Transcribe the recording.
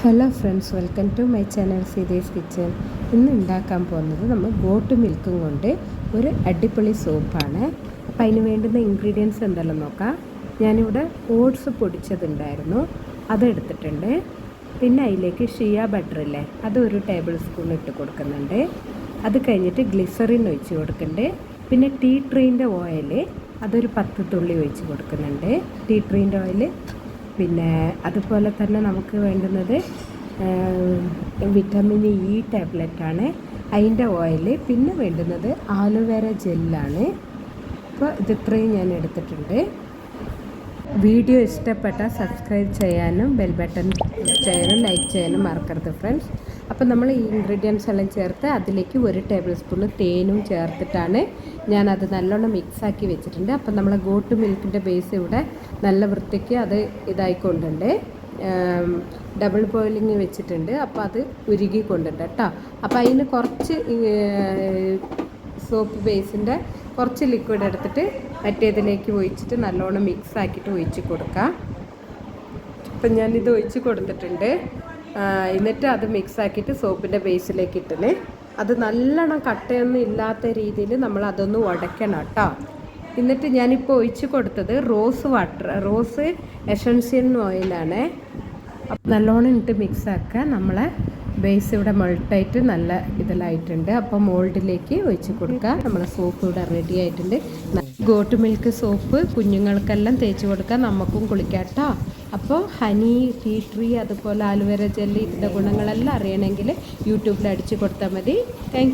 Hello friends, welcome to my channel Seetha's kitchen. ഇന്ന് ഉണ്ടാക്കാൻ പോകുന്നത് നമ്മൾ ഗോട്ട് മിൽക്കും കൊണ്ട് ഒരു അടിപൊളി സോപ്പാണ്. അപ്പോൾ അതിന് വേണ്ടുന്ന ഇൻഗ്രീഡിയൻസ് എന്തെല്ലാം നോക്കാം. ഞാനിവിടെ ഓട്സ് പൊടിച്ചതുണ്ടായിരുന്നു, അതെടുത്തിട്ടുണ്ട്. പിന്നെ അതിലേക്ക് ഷിയ ബട്ടറില്ലേ, അത് ഒരു ടേബിൾ സ്പൂൺ ഇട്ട് കൊടുക്കുന്നുണ്ട്. അത് കഴിഞ്ഞിട്ട് ഗ്ലിസറിൻ ഒഴിച്ച് കൊടുക്കുന്നുണ്ട്. പിന്നെ ടീ ട്രീൻ്റെ ഓയിൽ അതൊരു 10 തുള്ളി ഒഴിച്ച് കൊടുക്കുന്നുണ്ട്, ടീ ട്രീൻ്റെ ഓയിൽ. പിന്നെ അതുപോലെ തന്നെ നമുക്ക് വേണ്ടുന്നത് വിറ്റാമിൻ ഇ ടാബ്ലറ്റാണ്, അതിൻ്റെ ഓയിൽ. പിന്നെ വേണ്ടുന്നത് ആലോവേര ജെല്ലാണ്. അപ്പോൾ ഇതിത്രയും ഞാൻ എടുത്തിട്ടുണ്ട്. വീഡിയോ ഇഷ്ടപ്പെട്ടാൽ സബ്സ്ക്രൈബ് ചെയ്യാനും ബെൽ ബട്ടൺ പ്രസ് ചെയ്യാനും ലൈക്ക് ചെയ്യാനും മറക്കരുത് ഫ്രണ്ട്സ്. അപ്പോൾ നമ്മൾ ഈ ഇൻഗ്രീഡിയൻസ് എല്ലാം ചേർത്ത് അതിലേക്ക് 1 ടേബിൾ സ്പൂൺ തേനും ചേർത്തിട്ടാണ് ഞാനത് നല്ലോണം മിക്സാക്കി വെച്ചിട്ടുണ്ട്. അപ്പോൾ നമ്മളെ ഗോട്ട് മിൽക്കിൻ്റെ ബേസ് ഇവിടെ നല്ല വൃത്തിക്ക് അത് ഇതായിക്കൊണ്ടുണ്ട്, ഡബിൾ ബോയിലിങ് വെച്ചിട്ടുണ്ട്. അപ്പോൾ അത് ഉരുകിക്കൊണ്ടുണ്ട് കേട്ടോ. അപ്പോൾ അതിന് കുറച്ച് സോപ്പ് ബേസിൻ്റെ കുറച്ച് ലിക്വിഡ് എടുത്തിട്ട് മറ്റേതിലേക്ക് ഒഴിച്ചിട്ട് നല്ലോണം മിക്സ് ആക്കിയിട്ട് ഒഴിച്ച് കൊടുക്കാം. അപ്പം ഞാനിത് ഒഴിച്ച് കൊടുത്തിട്ടുണ്ട്. എന്നിട്ട് അത് മിക്സ് ആക്കിയിട്ട് സോപ്പിൻ്റെ ബേസിലേക്ക് ഇട്ടിന് അത് നല്ലോണം കട്ടയൊന്നും ഇല്ലാത്ത രീതിയിൽ നമ്മൾ അതൊന്ന് ഉടയ്ക്കണം കേട്ടോ. എന്നിട്ട് ഞാനിപ്പോൾ ഒഴിച്ച് കൊടുത്തത് റോസ് എസൻഷ്യൽ ഓയിലാണ്. നല്ലോണം ഇട്ട് മിക്സ് ആക്കുക. നമ്മളെ ബേസ് ഇവിടെ മെൾട്ടായിട്ട് നല്ല ഇതിലായിട്ടുണ്ട്. അപ്പോൾ മോൾഡിലേക്ക് ഒഴിച്ച് കൊടുക്കുക. നമ്മളെ സോപ്പ് ഇവിടെ റെഡി ആയിട്ടുണ്ട്. ഗോട്ട് മിൽക്ക് സോപ്പ് കുഞ്ഞുങ്ങൾക്കെല്ലാം തേച്ച് കൊടുക്കുക, നമുക്കും കുളിക്കാം കേട്ടോ. അപ്പോൾ ഹണി, ടീ ട്രീ, അതുപോലെ ആലുവേര ജെല്ലി, ഇതിൻ്റെ ഗുണങ്ങളെല്ലാം അറിയണമെങ്കിൽ യൂട്യൂബിൽ അടിച്ച് കൊടുത്താൽ മതി. Thank you.